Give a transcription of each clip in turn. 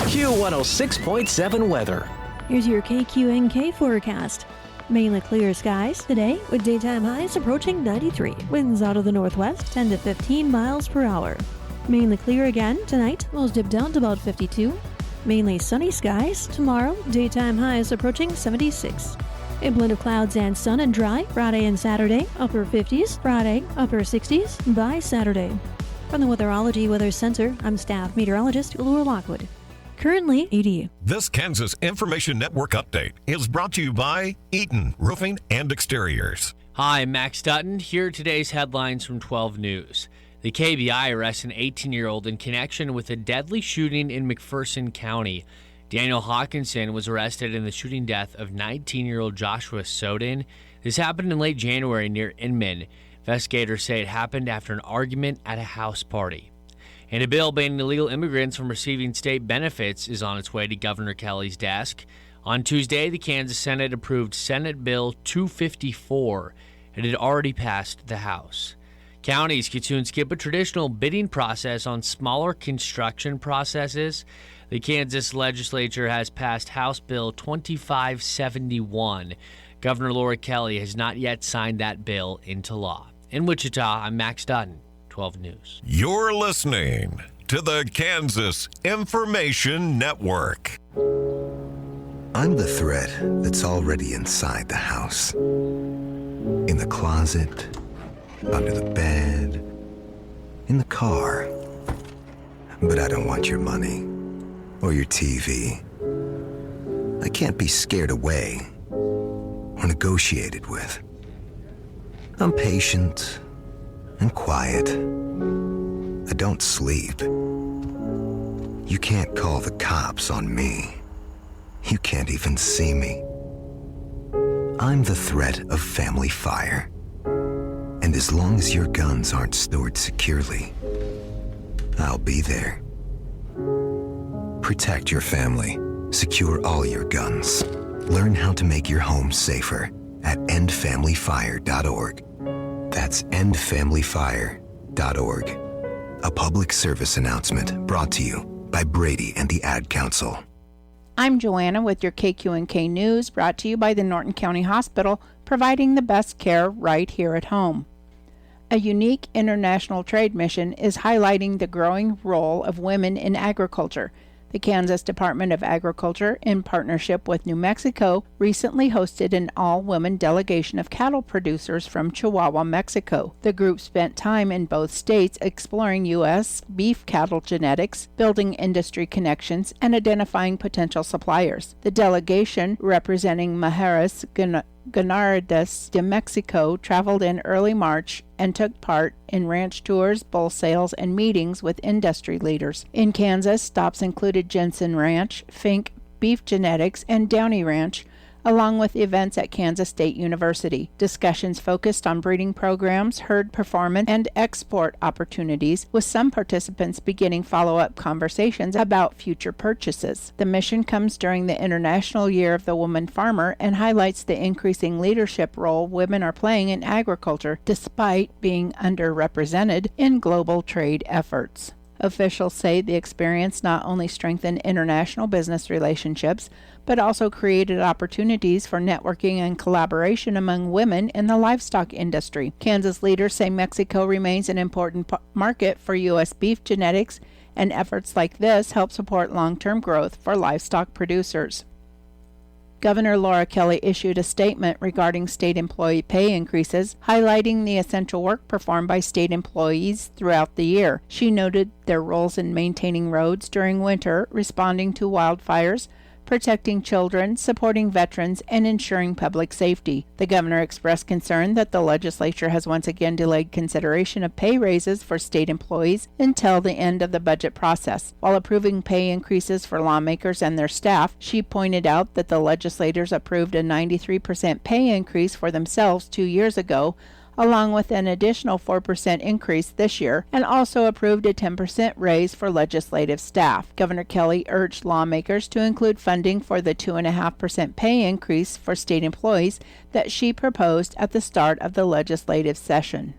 Q106.7 weather. Here's your KQNK forecast. Mainly clear skies today with daytime highs approaching 93. Winds out of the northwest 10 to 15 miles per hour. Mainly clear again tonight. Lows dip down to about 52. Mainly sunny skies tomorrow. Daytime highs approaching 76. A blend of clouds and sun and dry Friday and Saturday. Upper 50s. Friday, upper 60s by Saturday. From the Weatherology Weather Center, I'm staff meteorologist Laura Lockwood. Currently 80. This Kansas Information Network update is brought to you by Eaton Roofing and Exteriors. Hi, I'm Max Dutton. Here are today's headlines from 12 News. The KBI arrests an 18-year-old in connection with a deadly shooting in McPherson County. Daniel Hawkinson was arrested in the shooting death of 19-year-old Joshua Soden. This happened in late January near Inman. Investigators say it happened after an argument at a house party. And a bill banning illegal immigrants from receiving state benefits is on its way to Governor Kelly's desk. On Tuesday, the Kansas Senate approved Senate Bill 254. It had already passed the House. Counties could soon skip a traditional bidding process on smaller construction processes. The Kansas legislature has passed House Bill 2571. Governor Laura Kelly has not yet signed that bill into law. In Wichita, I'm Max Dutton. 12 News. You're listening to the Kansas Information Network. I'm the threat that's already inside the house. In the closet, under the bed, in the car. But I don't want your money or your TV. I can't be scared away or negotiated with. I'm patient and quiet. I don't sleep. You can't call the cops on me. You can't even see me. I'm the threat of family fire. And as long as your guns aren't stored securely, I'll be there. Protect your family. Secure all your guns. Learn how to make your home safer at endfamilyfire.org. That's endfamilyfire.org. A public service announcement brought to you by Brady and the Ad Council. I'm Joanna with your KQNK News, brought to you by the Norton County Hospital, providing the best care right here at home. A unique international trade mission is highlighting the growing role of women in agriculture. The Kansas Department of Agriculture, in partnership with New Mexico, recently hosted an all-women delegation of cattle producers from Chihuahua, Mexico. The group spent time in both states exploring U.S. beef cattle genetics, building industry connections, and identifying potential suppliers. The delegation, representing Mujeres Ganaderas de Mexico, traveled in early March and took part in ranch tours, bull sales, and meetings with industry leaders. In Kansas, stops included Jensen Ranch, Fink Beef Genetics, and Downey Ranch, along with events at Kansas State University. Discussions focused on breeding programs, herd performance, and export opportunities, with some participants beginning follow-up conversations about future purchases. The mission comes during the International Year of the Woman Farmer and highlights the increasing leadership role women are playing in agriculture, despite being underrepresented in global trade efforts. Officials say the experience not only strengthened international business relationships, but also created opportunities for networking and collaboration among women in the livestock industry. Kansas leaders say Mexico remains an important market for U.S. beef genetics, and efforts like this help support long-term growth for livestock producers. Governor Laura Kelly issued a statement regarding state employee pay increases, highlighting the essential work performed by state employees throughout the year. She noted their roles in maintaining roads during winter, responding to wildfires, protecting children, supporting veterans, and ensuring public safety. The governor expressed concern that the legislature has once again delayed consideration of pay raises for state employees until the end of the budget process. While approving pay increases for lawmakers and their staff, she pointed out that the legislators approved a 93% pay increase for themselves 2 years ago, along with an additional 4% increase this year, and also approved a 10% raise for legislative staff. Governor Kelly urged lawmakers to include funding for the 2.5% pay increase for state employees that she proposed at the start of the legislative session.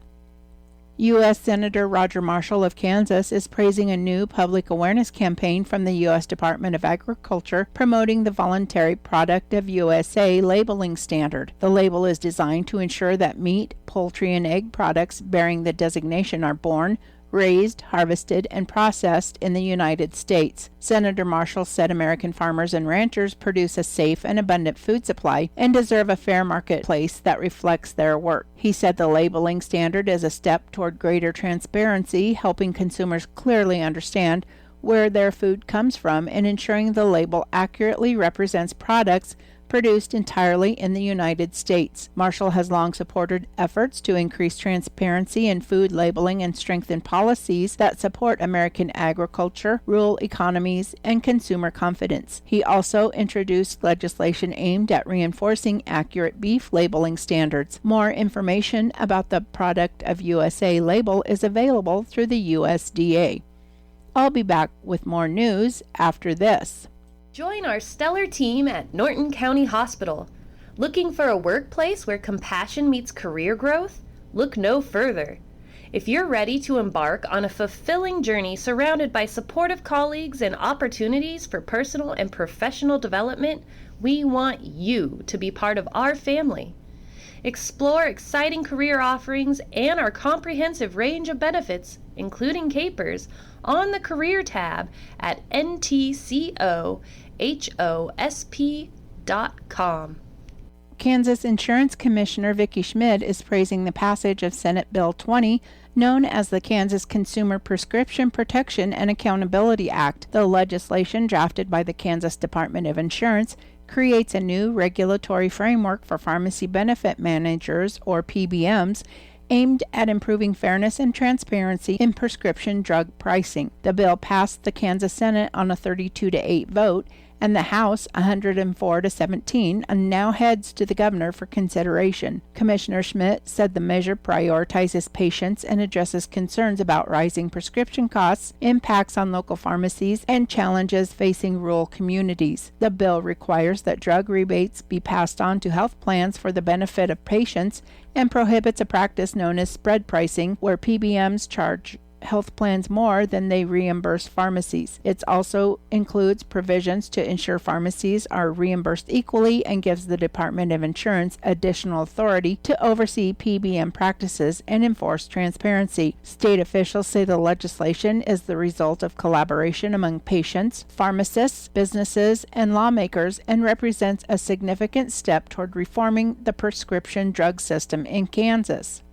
U.S. Senator Roger Marshall of Kansas is praising a new public awareness campaign from the U.S. Department of Agriculture promoting the voluntary Product of USA labeling standard. The label is designed to ensure that meat, poultry, and egg products bearing the designation are born, raised, harvested, and processed in the United States. Senator Marshall said American farmers and ranchers produce a safe and abundant food supply and deserve a fair marketplace that reflects their work. He said the labeling standard is a step toward greater transparency, helping consumers clearly understand where their food comes from and ensuring the label accurately represents products produced entirely in the United States. Marshall has long supported efforts to increase transparency in food labeling and strengthen policies that support American agriculture, rural economies, and consumer confidence. He also introduced legislation aimed at reinforcing accurate beef labeling standards. More information about the Product of USA label is available through the USDA. I'll be back with more news after this. Join our stellar team at Norton County Hospital. Looking for a workplace where compassion meets career growth? Look no further. If you're ready to embark on a fulfilling journey surrounded by supportive colleagues and opportunities for personal and professional development, we want you to be part of our family. Explore exciting career offerings and our comprehensive range of benefits, including capers, on the Career tab at ntcohosp.com. Kansas Insurance Commissioner Vicki Schmid is praising the passage of Senate Bill 20, known as the Kansas Consumer Prescription Protection and Accountability Act. The legislation, drafted by the Kansas Department of Insurance, creates a new regulatory framework for pharmacy benefit managers, or PBMs, aimed at improving fairness and transparency in prescription drug pricing. The bill passed the Kansas Senate on a 32-8 vote, and the House 104-17, and now heads to the governor for consideration. Commissioner Schmidt said the measure prioritizes patients and addresses concerns about rising prescription costs, impacts on local pharmacies, and challenges facing rural communities. The bill requires that drug rebates be passed on to health plans for the benefit of patients and prohibits a practice known as spread pricing, where PBMs charge health plans more than they reimburse pharmacies. It also includes provisions to ensure pharmacies are reimbursed equally and gives the Department of Insurance additional authority to oversee PBM practices and enforce transparency. State officials say the legislation is the result of collaboration among patients, pharmacists, businesses, and lawmakers, and represents a significant step toward reforming the prescription drug system in Kansas.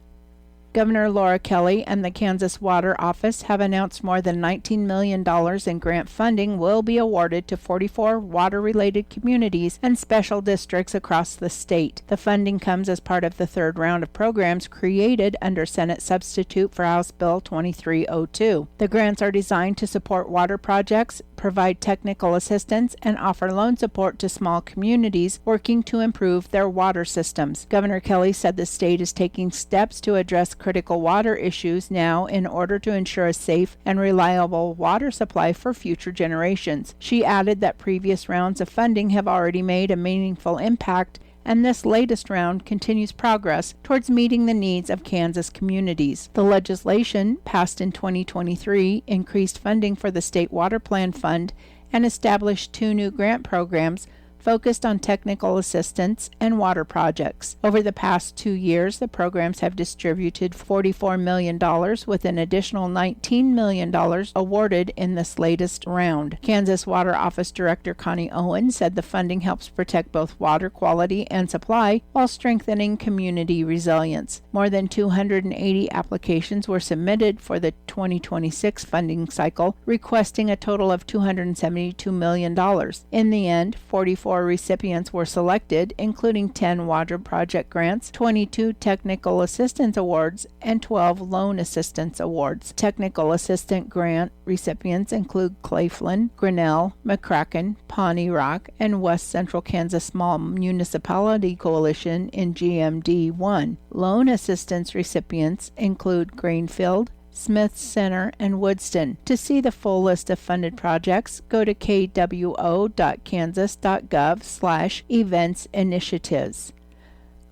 Governor Laura Kelly and the Kansas Water Office have announced more than $19 million in grant funding will be awarded to 44 water-related communities and special districts across the state. The funding comes as part of the third round of programs created under Senate Substitute for House Bill 2302. The grants are designed to support water projects, provide technical assistance, and offer loan support to small communities working to improve their water systems. Governor Kelly said the state is taking steps to address critical water issues now in order to ensure a safe and reliable water supply for future generations. She added that previous rounds of funding have already made a meaningful impact, and this latest round continues progress towards meeting the needs of Kansas communities. The legislation, passed in 2023, increased funding for the State Water Plan Fund and established 2 new grant programs focused on technical assistance and water projects. Over the past 2 years, the programs have distributed $44 million, with an additional $19 million awarded in this latest round. Kansas Water Office Director Connie Owen said the funding helps protect both water quality and supply while strengthening community resilience. More than 280 applications were submitted for the 2026 funding cycle, requesting a total of $272 million. In the end, 44 recipients were selected, including 10 water project grants, 22 technical assistance awards, and 12 loan assistance awards. Technical assistant grant recipients include Claflin, Grinnell, McCracken, Pawnee Rock, and West Central Kansas Small Municipality Coalition in GMD 1. Loan assistance recipients include Grainfield, Smith Center, and Woodston. To see the full list of funded projects, go to kwo.kansas.gov/events initiatives.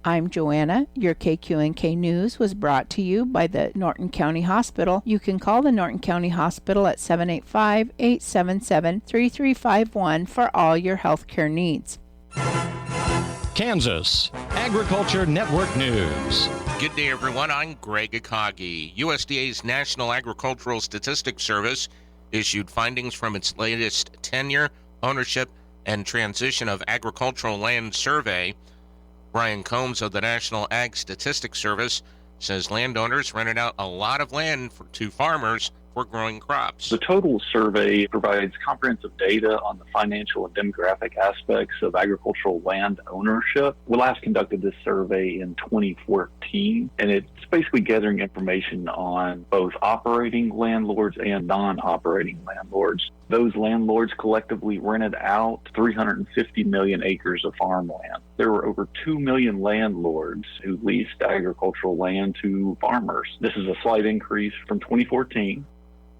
I'm Joanna. Your KQNK News was brought to you by the Norton County Hospital. You can call the Norton County Hospital at 785-877-3351 for all your healthcare needs. Kansas Agriculture Network News. Good day, everyone. I'm Greg Akagi. USDA's National Agricultural Statistics Service issued findings from its latest tenure, ownership, and transition of agricultural land survey. Brian Combs of the National Ag Statistics Service says landowners rented out a lot of land to farmers for growing crops. The total survey provides comprehensive data on the financial and demographic aspects of agricultural land ownership. We last conducted this survey in 2014, and it's basically gathering information on both operating landlords and non-operating landlords. Those landlords collectively rented out 350 million acres of farmland. There were over 2 million landlords who leased agricultural land to farmers. This is a slight increase from 2014.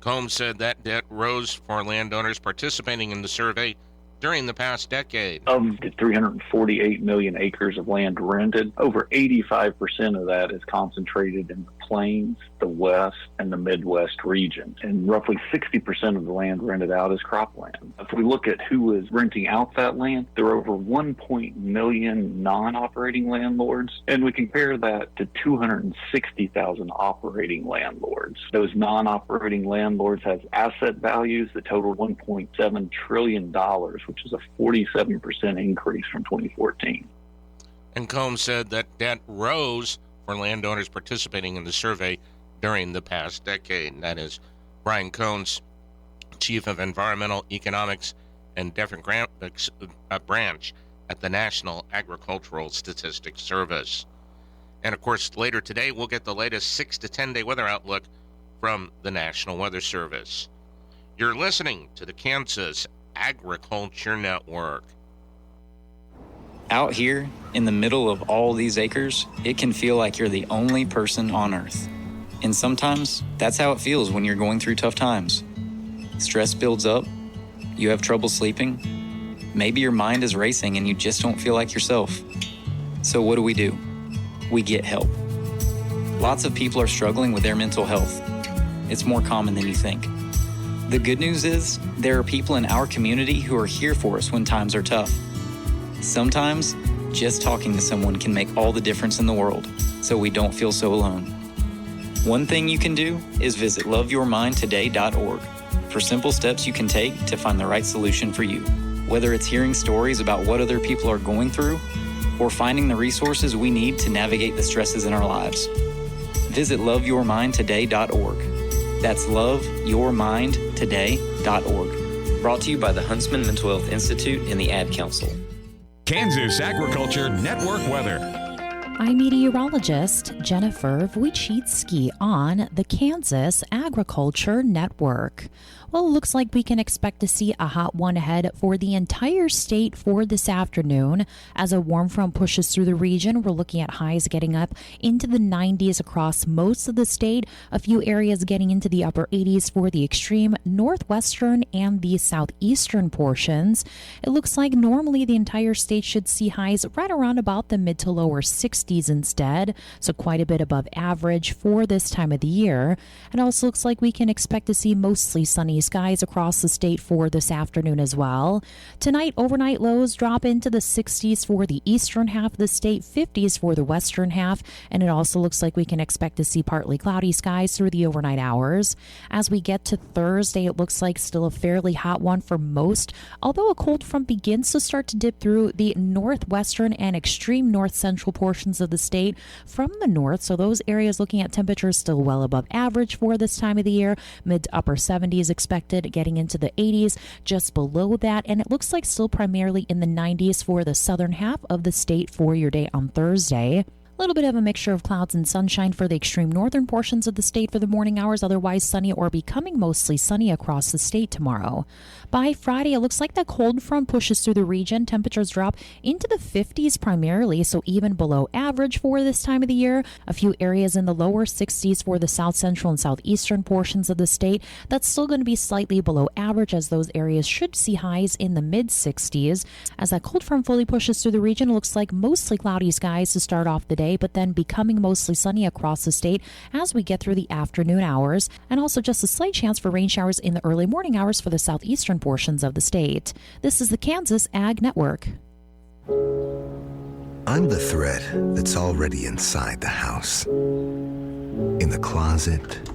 Combs said that debt rose for landowners participating in the survey during the past decade. Of the 348 million acres of land rented, over 85% of that is concentrated in the Plains, the West, and the Midwest region. And roughly 60% of the land rented out is cropland. If we look at who is renting out that land, there are over 1 million non-operating landlords, and we compare that to 260,000 operating landlords. Those non-operating landlords have asset values that total $1.7 trillion, which is a 47% increase from 2014. And Combs said that debt rose for landowners participating in the survey during the past decade. That is Brian Combs, Chief of Environmental Economics and Demographics Branch at the National Agricultural Statistics Service. And of course, later today, we'll get the latest 6 to 10 day weather outlook from the National Weather Service. You're listening to the Kansas Agriculture Network. Out here, in the middle of all these acres, it can feel like you're the only person on Earth. And sometimes, that's how it feels when you're going through tough times. Stress builds up, you have trouble sleeping, maybe your mind is racing and you just don't feel like yourself. So what do? We get help. Lots of people are struggling with their mental health. It's more common than you think. The good news is, there are people in our community who are here for us when times are tough. Sometimes, just talking to someone can make all the difference in the world, so we don't feel so alone. One thing you can do is visit loveyourmindtoday.org for simple steps you can take to find the right solution for you. Whether it's hearing stories about what other people are going through, or finding the resources we need to navigate the stresses in our lives. Visit loveyourmindtoday.org. That's loveyourmindtoday.org. Brought to you by the Huntsman Mental Health Institute and the Ad Council. Kansas Agriculture Network weather. I'm meteorologist Jennifer Wojcicki on the Kansas Agriculture Network. Well, it looks like we can expect to see a hot one ahead for the entire state for this afternoon. As a warm front pushes through the region, we're looking at highs getting up into the 90s across most of the state. A few areas getting into the upper 80s for the extreme northwestern and the southeastern portions. It looks like normally the entire state should see highs right around about the mid to lower 60s instead, so quite a bit above average for this time of the year. It also looks like we can expect to see mostly sunny skies across the state for this afternoon as well. Tonight, overnight lows drop into the 60s for the eastern half of the state, 50s for the western half, and it also looks like we can expect to see partly cloudy skies through the overnight hours. As we get to Thursday, it looks like still a fairly hot one for most, although a cold front begins to start to dip through the northwestern and extreme north central portions of the state from the north, so those areas looking at temperatures still well above average for this time of the year, mid to upper 70s expected, getting into the 80s just below that, and it looks like still primarily in the 90s for the southern half of the state for your day on Thursday. A little bit of a mixture of clouds and sunshine for the extreme northern portions of the state for the morning hours, otherwise sunny or becoming mostly sunny across the state tomorrow. By Friday, it looks like the cold front pushes through the region. Temperatures drop into the 50s primarily, so even below average for this time of the year. A few areas in the lower 60s for the south central and southeastern portions of the state. That's still going to be slightly below average, as those areas should see highs in the mid 60s. As that cold front fully pushes through the region, it looks like mostly cloudy skies to start off the day, but then becoming mostly sunny across the state as we get through the afternoon hours, and also just a slight chance for rain showers in the early morning hours for the southeastern portions of the state. This is the Kansas Ag Network. I'm the thread that's already inside the house. In the closet,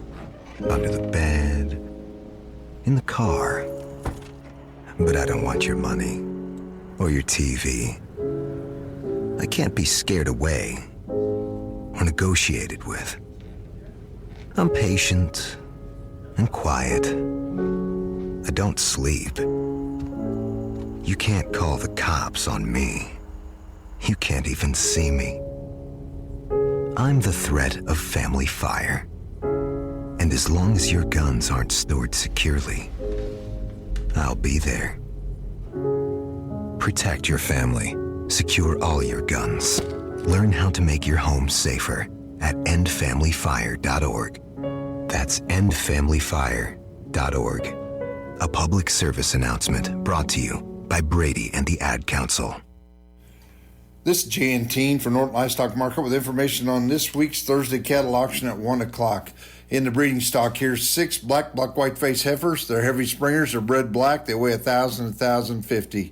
under the bed, in the car. But I don't want your money or your TV. I can't be scared away or negotiated with. I'm patient and quiet. I don't sleep. You can't call the cops on me. You can't even see me. I'm the threat of family fire. And as long as your guns aren't stored securely, I'll be there. Protect your family. Secure all your guns. Learn how to make your home safer at endfamilyfire.org. That's endfamilyfire.org. A public service announcement brought to you by Brady and the Ad Council. This is Jan Teen for Norton Livestock Market with information on this week's Thursday cattle auction at 1 o'clock. In the breeding stock, here's 6 black white face heifers. They're heavy springers. They're bred black. They weigh 1,000 to 1,050.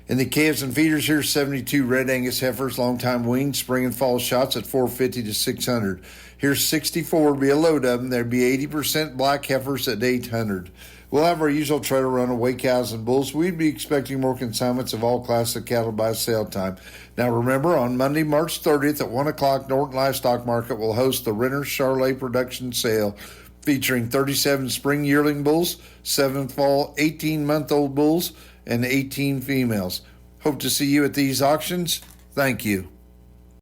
In the calves and feeders, here's 72 red Angus heifers, long-time weaned, spring and fall shots at 450 to 600. Here's 64, be a load of them. There'd be 80% black heifers at 800. We'll have our usual trailer run of weigh cows and bulls. We'd be expecting more consignments of all classes of cattle by sale time. Now remember, on Monday, March 30th at 1 o'clock, Norton Livestock Market will host the Renner Charlet production sale featuring 37 spring yearling bulls, 7 fall 18-month-old bulls, and 18 females. Hope to see you at these auctions. Thank you.